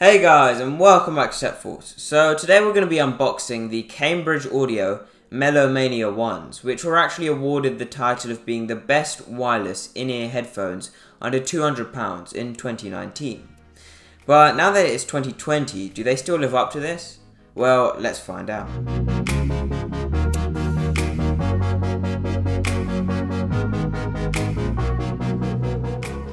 Hey guys, and welcome back to TechForce. So today we're going to be unboxing the Cambridge Audio Melomania ones, which were actually awarded the title of being the best wireless in-ear headphones under £200 in 2019. But now that it's 2020, do they still live up to this? Well, let's find out.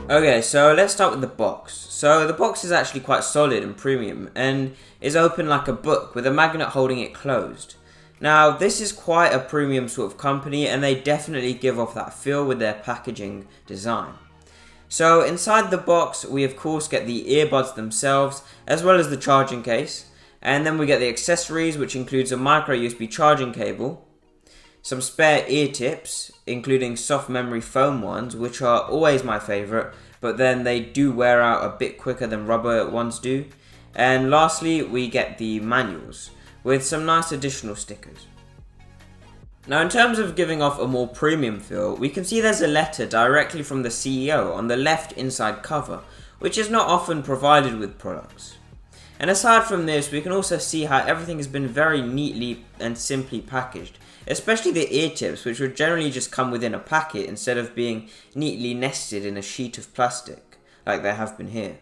Okay, so let's start with the box. So the box is actually quite solid and premium and is open like a book with a magnet holding it closed. Now this is quite a premium sort of company and they definitely give off that feel with their packaging design. So inside the box we of course get the earbuds themselves as well as the charging case, and then we get the accessories, which includes a micro USB charging cable, some spare ear tips, including soft memory foam ones, which are always my favourite, but then they do wear out a bit quicker than rubber ones do. And lastly, we get the manuals, with some nice additional stickers. Now in terms of giving off a more premium feel, we can see there's a letter directly from the CEO on the left inside cover, which is not often provided with products. And aside from this, we can also see how everything has been very neatly and simply packaged, especially the ear tips, which would generally just come within a packet instead of being neatly nested in a sheet of plastic, like they have been here.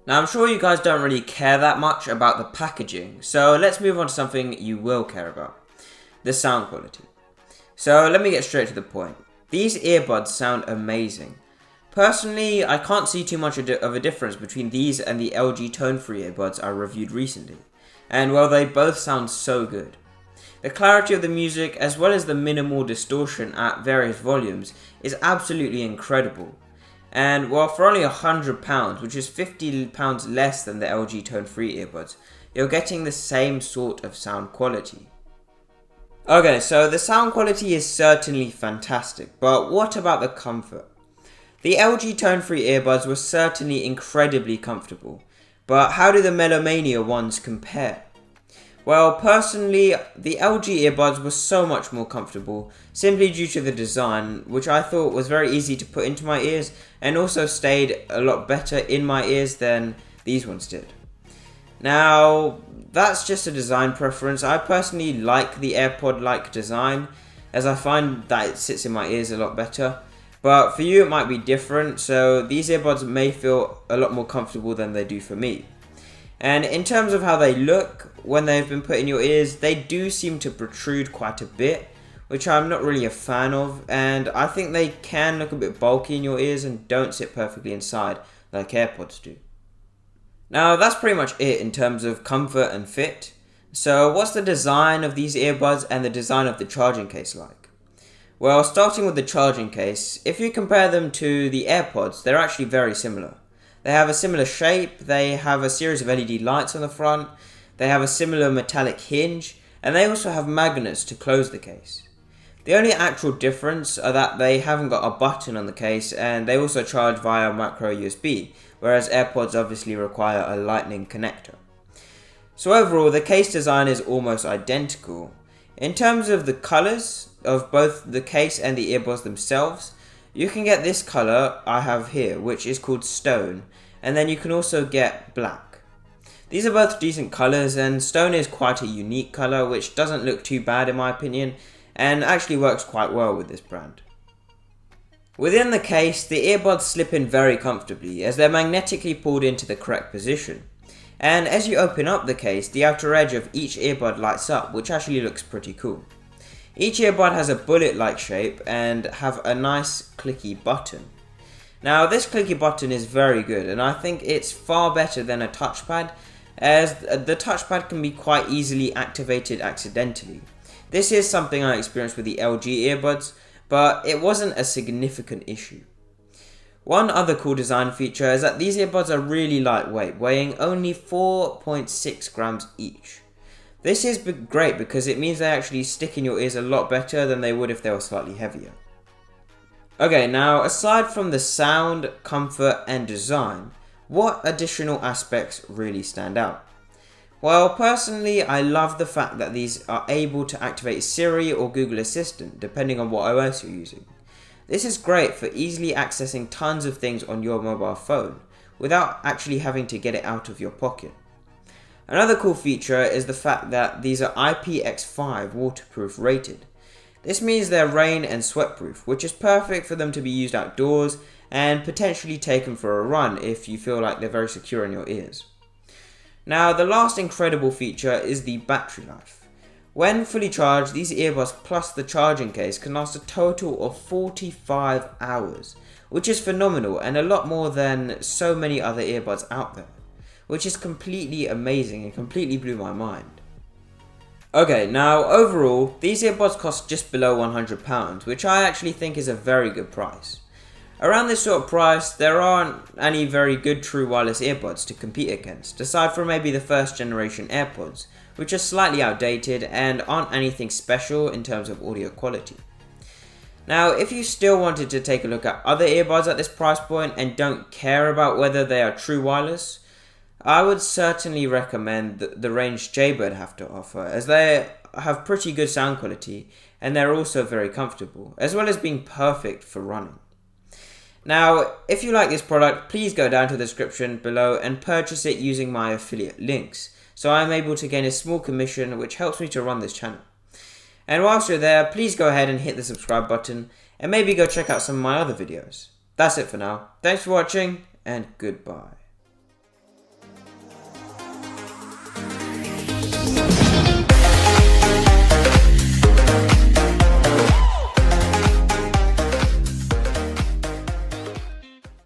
Now I'm sure you guys don't really care that much about the packaging, so let's move on to something you will care about: the sound quality. So let me get straight to the point. These earbuds sound amazing. Personally, I can't see too much of a difference between these and the LG tone-free earbuds I reviewed recently, and well, they both sound so good. The clarity of the music, as well as the minimal distortion at various volumes, is absolutely incredible. And well, for only £100, which is £50 less than the LG tone-free earbuds, you're getting the same sort of sound quality. Okay, so the sound quality is certainly fantastic, but what about the comfort? The LG tone-free earbuds were certainly incredibly comfortable, but how do the Melomania ones compare? Well, personally, the LG earbuds were so much more comfortable, simply due to the design, which I thought was very easy to put into my ears, and also stayed a lot better in my ears than these ones did. Now, that's just a design preference. I personally like the AirPod-like design, as I find that it sits in my ears a lot better. But for you it might be different, so these earbuds may feel a lot more comfortable than they do for me. And in terms of how they look, when they've been put in your ears, they do seem to protrude quite a bit, which I'm not really a fan of, and I think they can look a bit bulky in your ears and don't sit perfectly inside like AirPods do. Now that's pretty much it in terms of comfort and fit. So what's the design of these earbuds and the design of the charging case like? Well, starting with the charging case, if you compare them to the AirPods, they're actually very similar. They have a similar shape, they have a series of LED lights on the front, they have a similar metallic hinge, and they also have magnets to close the case. The only actual difference are that they haven't got a button on the case, and they also charge via micro USB, whereas AirPods obviously require a lightning connector. So overall, the case design is almost identical. In terms of the colours of both the case and the earbuds themselves, you can get this colour I have here, which is called Stone, and then you can also get black. These are both decent colours, and Stone is quite a unique colour which doesn't look too bad in my opinion, and actually works quite well with this brand. Within the case, the earbuds slip in very comfortably as they're magnetically pulled into the correct position. And as you open up the case, the outer edge of each earbud lights up, which actually looks pretty cool. Each earbud has a bullet-like shape and have a nice clicky button. Now this clicky button is very good, and I think it's far better than a touchpad, as the touchpad can be quite easily activated accidentally. This is something I experienced with the LG earbuds, but it wasn't a significant issue. One other cool design feature is that these earbuds are really lightweight, weighing only 4.6 grams each. This is great because it means they actually stick in your ears a lot better than they would if they were slightly heavier. Okay, now aside from the sound, comfort and design, what additional aspects really stand out? Well, personally, I love the fact that these are able to activate Siri or Google Assistant depending on what OS you're using. This is great for easily accessing tons of things on your mobile phone, without actually having to get it out of your pocket. Another cool feature is the fact that these are IPX5 waterproof rated. This means they're rain and sweat proof, which is perfect for them to be used outdoors and potentially taken for a run if you feel like they're very secure in your ears. Now, the last incredible feature is the battery life. When fully charged, these earbuds plus the charging case can last a total of 45 hours, which is phenomenal and a lot more than so many other earbuds out there, which is completely amazing and completely blew my mind. Okay, now overall, these earbuds cost just below £100, which I actually think is a very good price. Around this sort of price, there aren't any very good true wireless earbuds to compete against, aside from maybe the first generation AirPods, which are slightly outdated and aren't anything special in terms of audio quality. Now, if you still wanted to take a look at other earbuds at this price point and don't care about whether they are true wireless, I would certainly recommend the range Jaybird have to offer, as they have pretty good sound quality and they're also very comfortable, as well as being perfect for running. Now, if you like this product, please go down to the description below and purchase it using my affiliate links, so I'm able to gain a small commission which helps me to run this channel. And whilst you're there, please go ahead and hit the subscribe button and maybe go check out some of my other videos. That's it for now. Thanks for watching and goodbye.